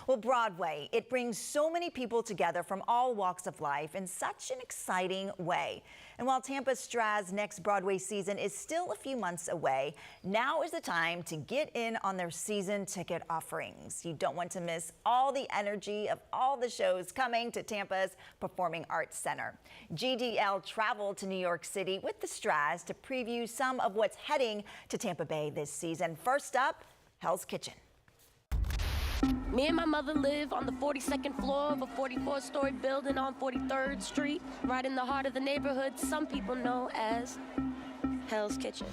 Well, Broadway, it brings so many people together from all walks of life in such an exciting way. And while Tampa's Straz next Broadway season is still a few months away, now is the time to get in on their season ticket offerings. You don't want to miss all the energy of all the shows coming to Tampa's Performing Arts Center. GDL traveled to New York City with the Straz to preview some of what's heading to Tampa Bay this season. First up, Hell's Kitchen. Me and my mother live on the 42nd floor of a 44-story building on 43rd Street, right in the heart of the neighborhood some people know as Hell's Kitchen.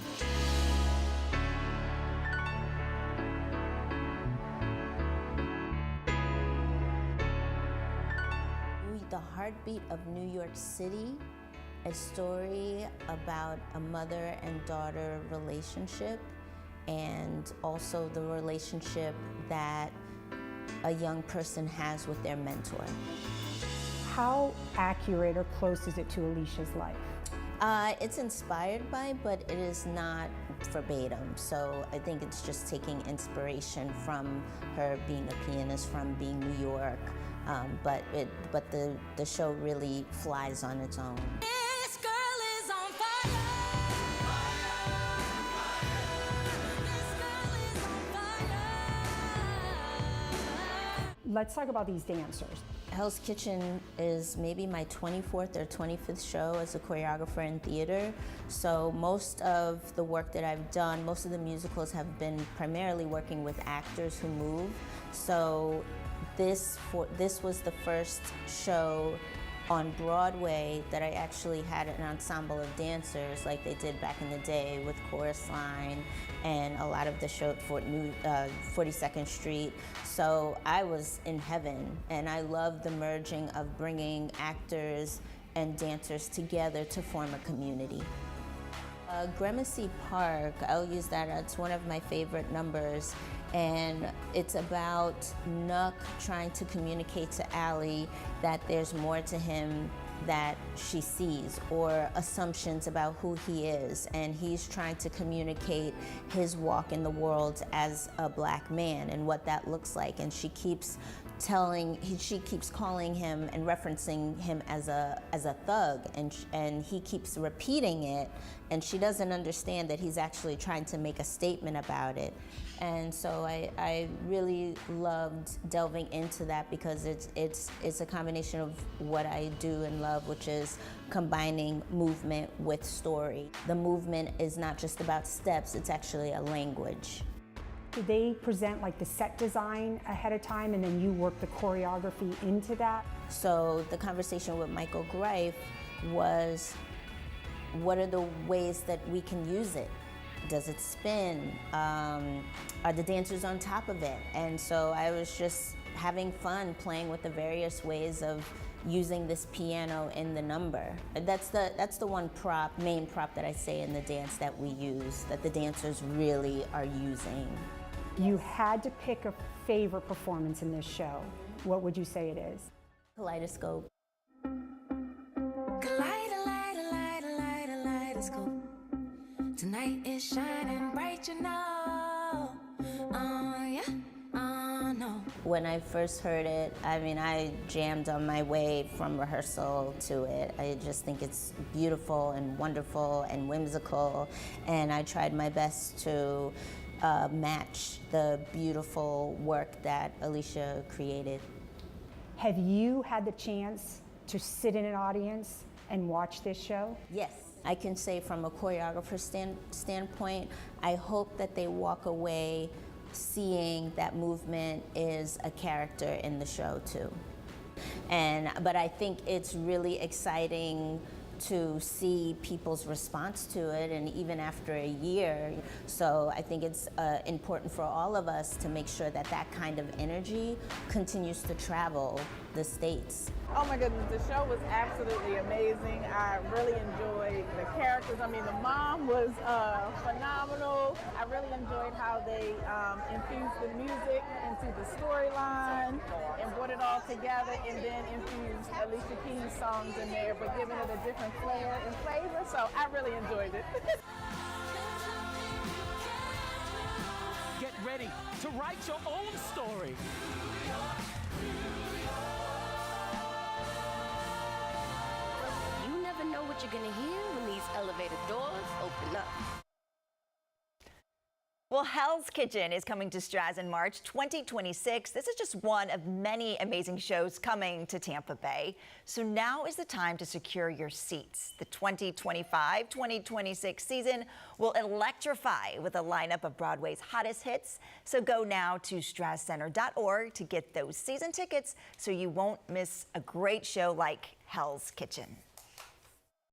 The Heartbeat of New York City, a story about a mother and daughter relationship, and also the relationship that a young person has with their mentor. How accurate or close is it to Alicia's life? It's inspired by, but it is not verbatim. So I think it's just taking inspiration from her being a pianist, from being New York. But the show really flies on its own. This girl is on fire. Let's talk about these dancers. Hell's Kitchen is maybe my 24th or 25th show as a choreographer in theater. So most of the work that I've done, most of the musicals have been primarily working with actors who move. So this was the first show on Broadway that I actually had an ensemble of dancers like they did back in the day with Chorus Line and a lot of the show for 42nd Street. So I was in heaven, and I love the merging of bringing actors and dancers together to form a community. Gramercy Park, I'll use that, it's one of my favorite numbers. And it's about Nook trying to communicate to Allie that there's more to him that she sees, or assumptions about who he is. And he's trying to communicate his walk in the world as a black man and what that looks like. And she keeps calling him and referencing him as a thug, and he keeps repeating it, and she doesn't understand that he's actually trying to make a statement about it. And so I really loved delving into that, because it's a combination of what I do and love, which is combining movement with story. The movement is not just about steps, it's actually a language. Do they present like the set design ahead of time and then you work the choreography into that? So the conversation with Michael Greif was, what are the ways that we can use it? Does it spin? Are the dancers on top of it? And so I was just having fun playing with the various ways of using this piano in the number. That's the one main prop that I say in the dance that we use, that the dancers really are using. You had to pick a favorite performance in this show. What would you say it is? Kaleidoscope. Kaleidoscope. Tonight is shining bright, you know. No. When I first heard it, I mean, I jammed on my way from rehearsal to it. I just think it's beautiful and wonderful and whimsical, and I tried my best to match the beautiful work that Alicia created. Have you had the chance to sit in an audience and watch this show? Yes. I can say from a choreographer standpoint, I hope that they walk away seeing that movement is a character in the show too. But I think it's really exciting to see people's response to it, and even after a year. So I think it's important for all of us to make sure that that kind of energy continues to travel the States. Oh my goodness, the show was absolutely amazing. I really enjoyed the characters. I mean, the mom was phenomenal. I really enjoyed how they infused the music into the storyline and brought it all together, and then infused Alicia Keys' songs in there, but giving it a different flair and flavor. So I really enjoyed it. Get ready ready to write your own story. You never know what you're gonna hear when these elevator doors open up. Well, Hell's Kitchen is coming to Straz in March 2026. This is just one of many amazing shows coming to Tampa Bay. So now is the time to secure your seats. The 2025-2026 season will electrify with a lineup of Broadway's hottest hits. So go now to strazcenter.org to get those season tickets so you won't miss a great show like Hell's Kitchen.